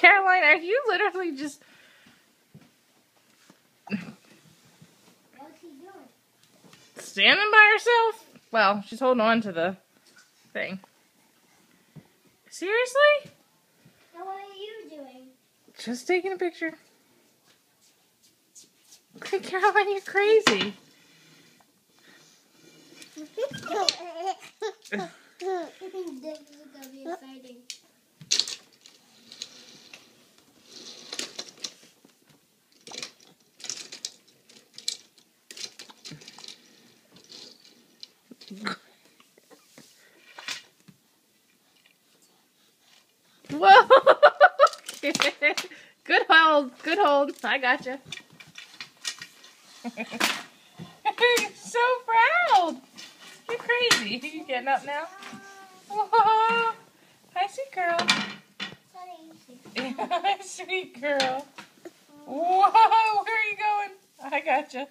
Caroline, are you literally just... What's he doing? standing by herself? Well, she's holding on to the thing. Seriously? Now what are you doing? Just taking a picture. Caroline, you're crazy. This is gonna be exciting. Whoa! Good hold. Good hold. I gotcha. You're so proud. You're crazy. Are you getting up now? Whoa! Hi, sweet girl. Hi, sweet girl. Whoa! Where are you going? I gotcha.